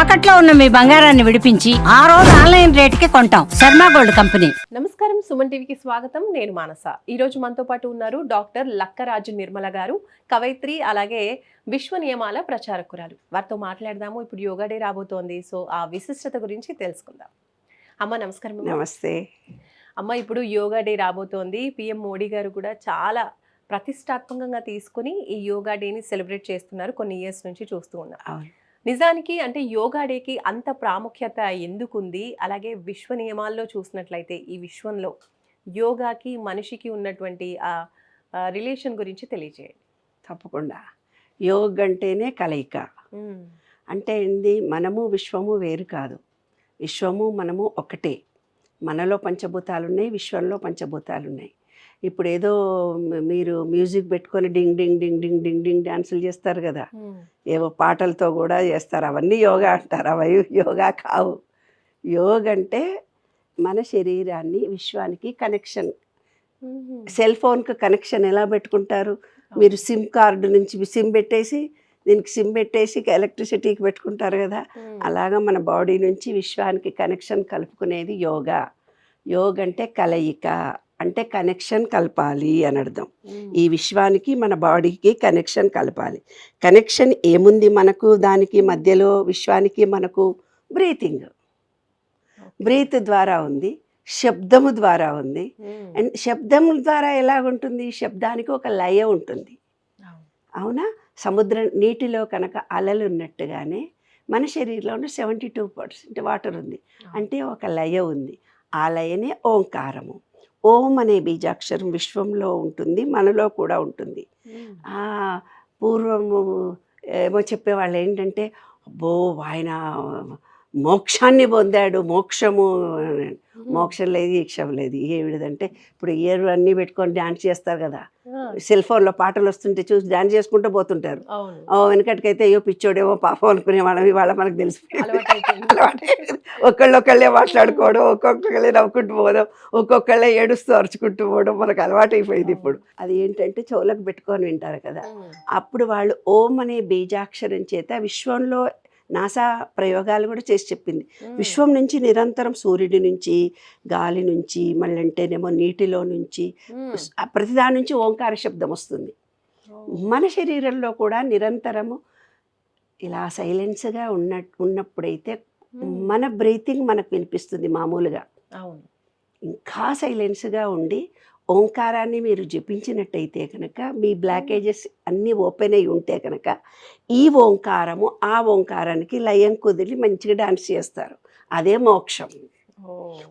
తాకట్లో ఉన్న మీ బంగారాన్ని విడిపించి ఆ రోజు ఆన్లైన్ రేటుకి కొంటాం. Sharma gold company. నమస్కారం, సుమన్ టీవీకి స్వాగతం. నేను మానస. ఈ రోజు మనతో పాటు ఉన్నారు డాక్టర్ లక్కరాజు నిర్మల గారు, కవయిత్రి, అలాగే విశ్వ నియమాల ప్రచారకురాలు. వారితో మాట్లాడదాము. ఇప్పుడు యోగా డే రాబోతోంది, సో ఆ విశిష్టత గురించి తెలుసుకుందాం. అమ్మ నమస్కారం. నమస్తే అమ్మ, ఇప్పుడు యోగా డే రాబోతోంది. పిఎం మోడీ గారు కూడా చాలా ప్రతిష్టాత్మకంగా తీసుకుని ఈ యోగా డేని సెలబ్రేట్ చేస్తున్నారు. కొన్ని ఇయర్స్ నుంచి చూస్తూ ఉన్నాం. నిజానికి అంటే యోగా డేకి అంత ప్రాముఖ్యత ఎందుకుంది? అలాగే విశ్వ నియమాల్లో చూసినట్లయితే ఈ విశ్వంలో యోగాకి మనిషికి ఉన్నటువంటి ఆ రిలేషన్ గురించి తెలియజేయండి. తప్పకుండా. యోగ అంటేనే కలయిక. అంటే ఏంది, మనము విశ్వము వేరు కాదు. విశ్వము మనము ఒకటే. మనలో పంచభూతాలు ఉన్నాయి, విశ్వంలో పంచభూతాలు ఉన్నాయి. ఇప్పుడు ఏదో మీరు మ్యూజిక్ పెట్టుకొని డింగ్ డింగ్ డింగ్ డింగ్ డింగ్ డింగ్ డ్యాన్సులు చేస్తారు కదా, ఏవో పాటలతో కూడా చేస్తారు. అవన్నీ యోగా అంటారు. అవి యోగా కావు. యోగ అంటే మన శరీరాన్ని విశ్వానికి కనెక్షన్. సెల్ ఫోన్కి కనెక్షన్ ఎలా పెట్టుకుంటారు? మీరు సిమ్ కార్డు నుంచి సిమ్ పెట్టేసి దీనికి సిమ్ పెట్టేసి ఎలక్ట్రిసిటీకి పెట్టుకుంటారు కదా, అలాగా మన బాడీ నుంచి విశ్వానికి కనెక్షన్ కలుపుకునేది యోగా. యోగ అంటే కలయిక, అంటే కనెక్షన్ కలపాలి అని అర్థం. ఈ విశ్వానికి మన బాడీకి కనెక్షన్ కలపాలి. కనెక్షన్ ఏముంది మనకు? దానికి మధ్యలో విశ్వానికి మనకు బ్రీతింగ్. బ్రీత్ ద్వారా ఉంది, శబ్దము ద్వారా ఉంది. అండ్ శబ్దము ద్వారా ఎలాగుంటుంది? శబ్దానికి ఒక లయ ఉంటుంది. అవునా? నీటిలో కనుక అలలు ఉన్నట్టుగానే మన శరీరంలో 72% వాటర్ ఉంది. అంటే ఒక లయ ఉంది. ఆ లయనే ఓంకారము. ఓం అనే బీజాక్షరం విశ్వంలో ఉంటుంది, మనలో కూడా ఉంటుంది. పూర్వము ఏమో చెప్పేవాళ్ళు ఏంటంటే, అబ్బో ఆయన మోక్షాన్ని పొందాడు, మోక్షము. మోక్షం లేదు, ఈక్షం లేదు. ఏమిటంటే ఇప్పుడు ఇయర్ అన్నీ పెట్టుకొని డ్యాన్స్ చేస్తారు కదా, సెల్ ఫోన్లో పాటలు వస్తుంటే చూసి డ్యాన్స్ చేసుకుంటూ పోతుంటారు. వెనకటికైతే అయ్యో పిచ్చోడేమో పాపం అనుకునే వాళ్ళం. ఇవాళ మనకు తెలిసిపోయింది. ఒకళ్ళొకళ్ళే మాట్లాడుకోవడం, ఒక్కొక్కళ్ళే నవ్వుకుంటూ పోవడం, ఒక్కొక్కళ్ళే ఏడుస్తూ అరుచుకుంటూ పోవడం మనకు అలవాటు అయిపోయింది. ఇప్పుడు అది ఏంటంటే చెవులకు పెట్టుకొని వింటారు కదా. అప్పుడు వాళ్ళు ఓం అనే బీజాక్షరం చేత విశ్వంలో నాసా ప్రయోగాలు కూడా చేసి చెప్పింది. విశ్వం నుంచి నిరంతరం సూర్యుడి నుంచి, గాలి నుంచి, మళ్ళీ అంటేనేమో నీటిలో నుంచి, ప్రతిదాని నుంచి ఓంకార శబ్దం వస్తుంది. మన శరీరంలో కూడా నిరంతరము ఇలా సైలెన్స్గా ఉన్నప్పుడైతే మన బ్రీతింగ్ మనకు వినిపిస్తుంది మామూలుగా. ఇంకా సైలెన్స్గా ఉండి ఓంకారాన్ని మీరు జపించినట్టయితే కనుక మీ బ్లాకేజెస్ అన్నీ ఓపెన్ అయి ఉంటే కనుక ఈ ఓంకారము ఆ ఓంకారానికి లయం కుదిరి మంచిగా డాన్స్ చేస్తారు. అదే మోక్షం.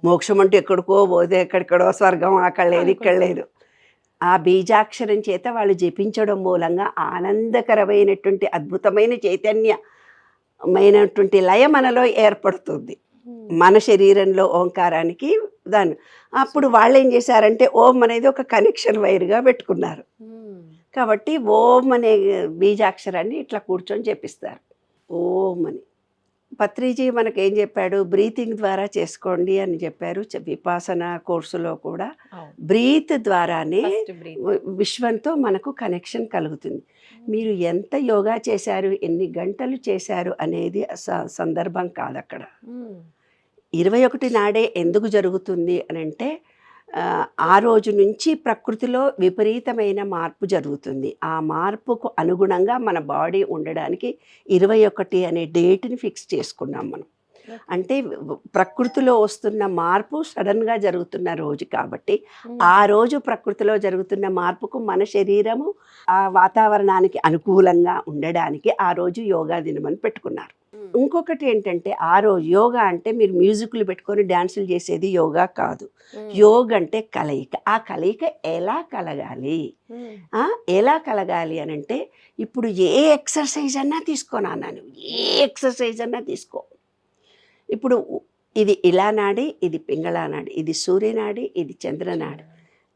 మోక్షం అంటే ఎక్కడికో పోతే ఎక్కడికడో స్వర్గం, అక్కడ లేదు ఇక్కడ లేదు. ఆ బీజాక్షరం చేత వాళ్ళు జపించడం మూలంగా ఆనందకరమైనటువంటి అద్భుతమైన చైతన్యమైనటువంటి లయ మనలో ఏర్పడుతుంది. మన శరీరంలో ఓంకారానికి దాన్ని అప్పుడు వాళ్ళు ఏం చేశారంటే ఓం అనేది ఒక కనెక్షన్ వైర్గా పెట్టుకున్నారు. కాబట్టి ఓం అనే బీజాక్షరాన్ని ఇట్లా కూర్చొని చెప్పిస్తారు ఓం అని. పత్రిజీ మనకేం చెప్పాడు? బ్రీతింగ్ ద్వారా చేసుకోండి అని చెప్పారు. విపాసన కోర్సులో కూడా బ్రీత్ ద్వారానే విశ్వంతో మనకు కనెక్షన్ కలుగుతుంది. మీరు ఎంత యోగా చేశారు, ఎన్ని గంటలు చేశారు అనేది సందర్భం కాదు అక్కడ. 21 నాడే ఎందుకు జరుగుతుంది అని అంటే, ఆ రోజు నుంచి ప్రకృతిలో విపరీతమైన మార్పు జరుగుతుంది. ఆ మార్పుకు అనుగుణంగా మన బాడీ ఉండడానికి 21 అనే డేట్ని ఫిక్స్ చేసుకున్నాం మనం. అంటే ప్రకృతిలో వస్తున్న మార్పు సడన్గా జరుగుతున్న రోజు కాబట్టి ఆ రోజు ప్రకృతిలో జరుగుతున్న మార్పుకు మన శరీరము ఆ వాతావరణానికి అనుకూలంగా ఉండడానికి ఆ రోజు యోగా దినమని పెట్టుకున్నారు. ఇంకొకటి ఏంటంటే, ఆ రోజు యోగా అంటే మీరు మ్యూజిక్లు పెట్టుకొని డ్యాన్సులు చేసేది యోగా కాదు. యోగా అంటే కలయిక. ఆ కలయిక ఎలా కలగాలి? ఎలా కలగాలి అని అంటే, ఇప్పుడు ఏ ఎక్సర్సైజ్ అన్నా తీసుకోనన్నాను, ఏ ఎక్సర్సైజ్ అన్నా తీసుకో. ఇప్పుడు ఇది ఇలా నాడి, ఇది పింగళా నాడి, ఇది సూర్యనాడి, ఇది చంద్రనాడి.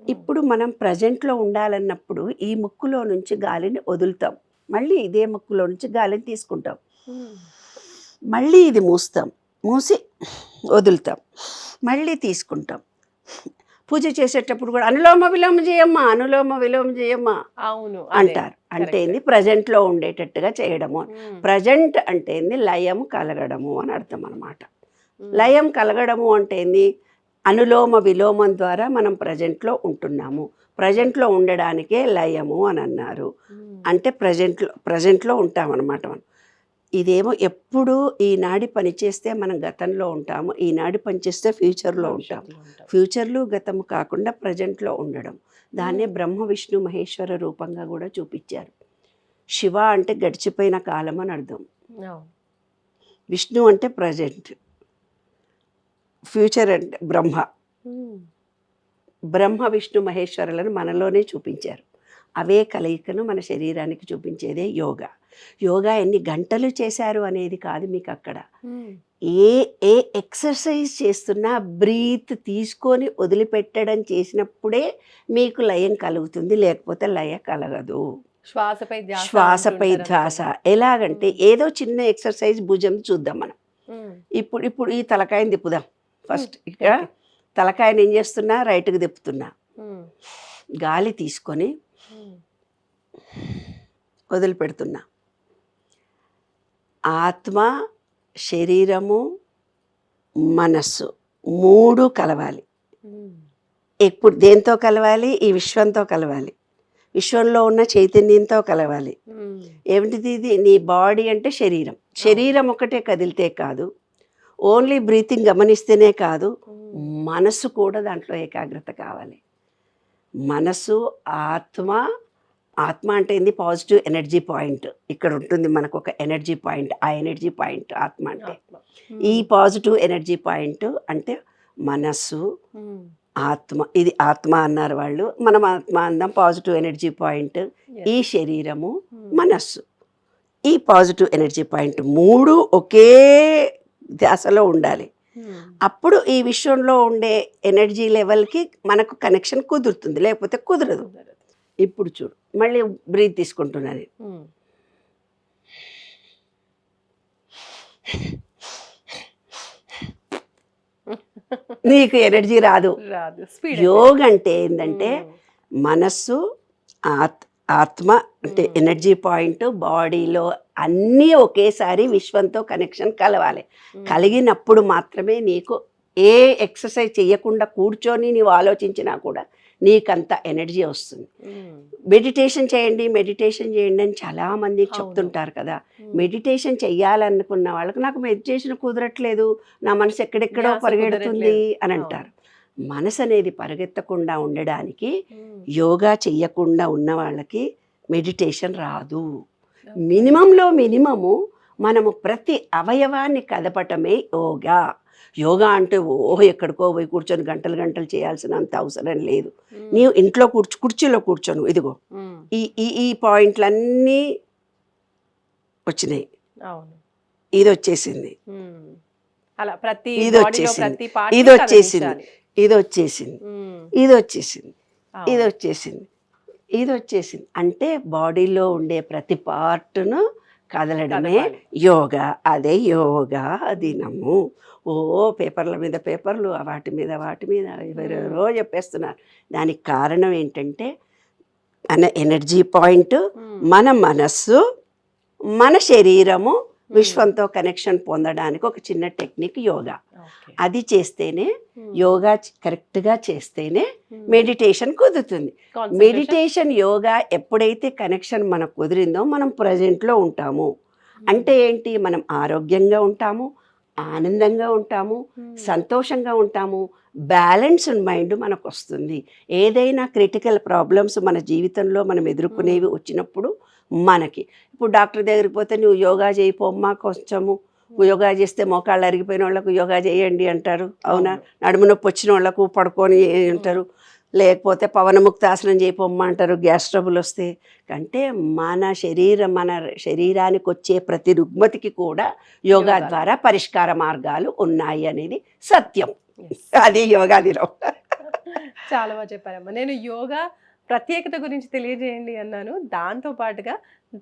ఇప్పుడు మనం ప్రజెంట్లో ఉండాలన్నప్పుడు ఈ ముక్కులో నుంచి గాలిని వదులుతాం, మళ్ళీ ఇదే ముక్కులో నుంచి గాలిని తీసుకుంటాం, మళ్ళీ ఇది మూస్తాం, మూసి వదులుతాం, మళ్ళీ తీసుకుంటాం, పూజ చేసేటప్పుడు కూడా అనులోమ విలోమ చేయమ్మా, అనులోమ విలోమ చేయమ్మా అవును అంటారు. అంటే ఏంది, ప్రజెంట్లో ఉండేటట్టుగా చేయడము. ప్రజెంట్ అంటే ఏంది, లయం కలగడము అని అర్థం అనమాట. లయం కలగడము అంటే ఏంది, అనులోమ విలోమం ద్వారా మనం ప్రజెంట్లో ఉంటున్నాము. ప్రజెంట్లో ఉండడానికే లయము అని అన్నారు. అంటే ప్రజెంట్లో ఉంటామన్నమాట మనం. ఇదేమో ఎప్పుడు ఈనాడి పనిచేస్తే మనం గతంలో ఉంటాము, ఈనాడు పనిచేస్తే ఫ్యూచర్లో ఉంటాము. ఫ్యూచర్లు గతము కాకుండా ప్రజెంట్లో ఉండడం, దాన్నే బ్రహ్మ విష్ణు మహేశ్వర రూపంగా కూడా చూపించారు. శివ అంటే గడిచిపోయిన కాలం అని అర్థం, విష్ణు అంటే ప్రజెంట్, ఫ్యూచర్ అంటే బ్రహ్మ. బ్రహ్మ విష్ణు మహేశ్వరులను మనలోనే చూపించారు. అవే కలయికను మన శరీరానికి చూపించేదే యోగా. యోగా ఎన్ని గంటలు చేశారు అనేది కాదు మీకు అక్కడ. ఏ ఏ ఎక్సర్సైజ్ చేస్తున్నా బ్రీత్ తీసుకొని వదిలిపెట్టడం చేసినప్పుడే మీకు లయం కలుగుతుంది, లేకపోతే లయ కలగదు. శ్వాసపై ధ్యాస. ఎలాగంటే ఏదో చిన్న ఎక్సర్సైజ్ భుజం చూద్దాం మనం. ఇప్పుడు ఈ తలకాయని తిప్పుదాం. ఫస్ట్ ఇక్కడ తలకాయని ఏం చేస్తున్నా, రైట్కి తిప్పుతున్నా, గాలి తీసుకొని వదిలిపెడుతున్నా. ఆత్మ, శరీరము, మనస్సు మూడు కలవాలి. ఇప్పుడు దేంతో కలవాలి, ఈ విశ్వంతో కలవాలి, విశ్వంలో ఉన్న చైతన్యంతో కలవాలి. ఏమిటిది ఇది, నీ బాడీ అంటే శరీరం. శరీరం ఒకటే కదిలితే కాదు, ఓన్లీ బ్రీతింగ్ గమనిస్తేనే కాదు, మనసు కూడా దాంట్లో ఏకాగ్రత కావాలి. మనసు, ఆత్మ. ఆత్మ అంటే ఏంది, పాజిటివ్ ఎనర్జీ పాయింట్ ఇక్కడ ఉంటుంది మనకు, ఒక ఎనర్జీ పాయింట్. ఆ ఎనర్జీ పాయింట్ ఆత్మ అంటే. ఈ పాజిటివ్ ఎనర్జీ పాయింట్ అంటే మనస్సు, ఆత్మ. ఇది ఆత్మ అన్నారు వాళ్ళు, మనం ఆత్మ అందాం. పాజిటివ్ ఎనర్జీ పాయింట్ ఈ శరీరము, మనస్సు, ఈ పాజిటివ్ ఎనర్జీ పాయింట్ మూడు ఒకే ధ్యాసలో ఉండాలి. అప్పుడు ఈ విశ్వంలో ఉండే ఎనర్జీ లెవెల్కి మనకు కనెక్షన్ కుదురుతుంది, లేకపోతే కుదరదు. ఇప్పుడు చూడు, మళ్ళీ బ్రీత్ తీసుకుంటున్నాను. నీకు ఎనర్జీ రాదు. యోగ అంటే ఏంటంటే మనస్సు, ఆత్మ అంటే ఎనర్జీ పాయింట్, బాడీలో అన్నీ ఒకేసారి విశ్వంతో కనెక్షన్ కలవాలి. కలిగినప్పుడు మాత్రమే నీకు ఏ ఎక్సర్సైజ్ చేయకుండా కూర్చొని నీవు ఆలోచించినా కూడా నీకంత ఎనర్జీ వస్తుంది. మెడిటేషన్ చేయండి, మెడిటేషన్ చేయండి అని చాలామందికి చెప్తుంటారు కదా. మెడిటేషన్ చెయ్యాలనుకున్న వాళ్ళకి నాకు మెడిటేషన్ కుదరట్లేదు, నా మనసు ఎక్కడెక్కడో పరిగెడుతుంది అని అంటారు. మనసు అనేది పరిగెత్తకుండా ఉండడానికి యోగా చెయ్యకుండా ఉన్న వాళ్ళకి మెడిటేషన్ రాదు. మినిమంలో మినిమము మనము ప్రతి అవయవాన్ని కదపటమే యోగా. యోగా అంటే ఎక్కడికో పోయి కూర్చొని గంటలు గంటలు చేయాల్సినంత అవసరం లేదు. నీవు ఇంట్లో కుర్చీలో కూర్చోను, ఇదిగో ఈ పాయింట్లన్నీ వచ్చినాయి, ఇది వచ్చేసింది, ఇది వచ్చేసింది, ఇది వచ్చేసింది, ఇది వచ్చేసింది, ఇది వచ్చేసింది, ఇది వచ్చేసింది, ఇది వచ్చేసింది. అంటే బాడీలో ఉండే ప్రతి పార్ట్ను కదలడమే యోగా. అదే యోగా దినము. పేపర్ల మీద పేపర్లు, వాటి మీద ఎవరెవరో చెప్పేస్తున్నారు. దానికి కారణం ఏంటంటే మన ఎనర్జీ పాయింట్, మన మనస్సు, మన శరీరము విశ్వంతో కనెక్షన్ పొందడానికి ఒక చిన్న టెక్నిక్ యోగా. అది చేస్తేనే, యోగా కరెక్ట్గా చేస్తేనే మెడిటేషన్ కుదురుతుంది. మెడిటేషన్, యోగా ఎప్పుడైతే కనెక్షన్ మనకు కుదిరిందో మనం ప్రజెంట్లో ఉంటాము. అంటే ఏంటి, మనం ఆరోగ్యంగా ఉంటాము, ఆనందంగా ఉంటాము, సంతోషంగా ఉంటాము, బ్యాలెన్స్డ్ మైండ్ మనకు వస్తుంది. ఏదైనా క్రిటికల్ ప్రాబ్లమ్స్ మన జీవితంలో మనం ఎదుర్కొనేవి వచ్చినప్పుడు మనకి, ఇప్పుడు డాక్టర్ దగ్గరికి పోతే నువ్వు యోగా చేయిపోమ్మా, కొంచెము యోగా చేస్తే మోకాళ్ళు అరిగిపోయిన వాళ్ళకు యోగా చేయండి అంటారు, అవునా? నడుము నొప్పి వచ్చిన వాళ్ళకు పడుకొని అంటారు, లేకపోతే పవనముక్తాసనం చేయిపోమ్మా అంటారు గ్యాస్ ట్రబుల్ వస్తే. అంటే మన శరీరానికి వచ్చే ప్రతి రుగ్మతికి కూడా యోగా ద్వారా పరిష్కార మార్గాలు ఉన్నాయి అనేది సత్యం. అది యోగా దినం. చాలా బాగా చెప్పారమ్మా. నేను యోగా ప్రత్యేకత గురించి తెలియజేయండి అన్నాను, దాంతో పాటుగా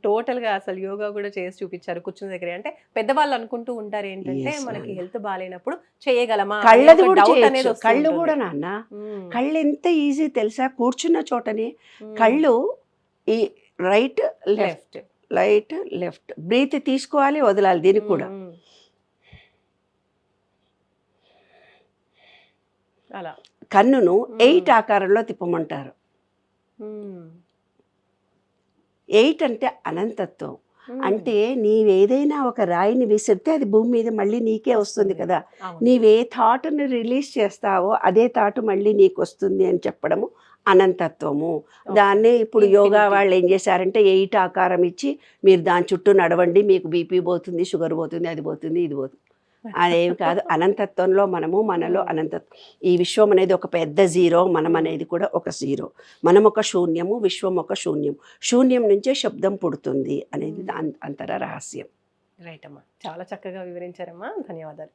టోటల్ గా అసలు యోగా కూడా చేసి చూపించారు కూర్చున్న దగ్గర. అంటే పెద్దవాళ్ళు అనుకుంటూ ఉంటారు ఏంటంటే Yes, మనకి నాన్న. హెల్త్ బాగాలేనప్పుడు చేయగలమా కళ్ళది కూడా డౌట్ చేయొచ్చు. అనేది వస్తూ కళ్ళు ఉంటుంది. కూడా నాన్న, మ్మ్. కళ్ళు ఎంత ఈజీ తెలుసా? కూర్చున్న చోటనే మ్మ్. కళ్ళు ఈ right left left. Right left breath తీసుకోవాలి, వదలాలి. దీనికి కూడా మ్మ్. అలా. కన్నును మ్మ్. 8 ఆకారంలో తిప్పమంటారు. మ్మ్. 8 అంటే అనంతత్వం. మ్మ్. అంటే నీవేదైనా ఒక రాయిని విసిరితే అది భూమి మీద మళ్ళీ నీకే వస్తుంది కదా. అవును. నీవే థాట్ని రిలీజ్ చేస్తావో అదే థాట్ మళ్ళీ నీకు వస్తుంది అని చెప్పడము అనంతత్వము. దాన్నే ఇప్పుడు యోగా Infinity. వాళ్ళు ఏం చేశారంటే 8 ఆకారం ఇచ్చి మీరు దాని చుట్టూ నడవండి, మీకు బీపీ పోతుంది, షుగర్ పోతుంది, అది పోతుంది, ఇది పోతుంది. అదేం కాదు. అనంతత్వంలో మనము, మనలో అనంతత్వం. ఈ విశ్వం అనేది ఒక పెద్ద జీరో, మనం అనేది కూడా ఒక జీరో. మనం ఒక శూన్యము, విశ్వం ఒక శూన్యం. శూన్యం నుంచే శబ్దం పుడుతుంది అనేది అంతర రహస్యం. రైట్ అమ్మా, చాలా చక్కగా వివరించారమ్మా, ధన్యవాదాలు.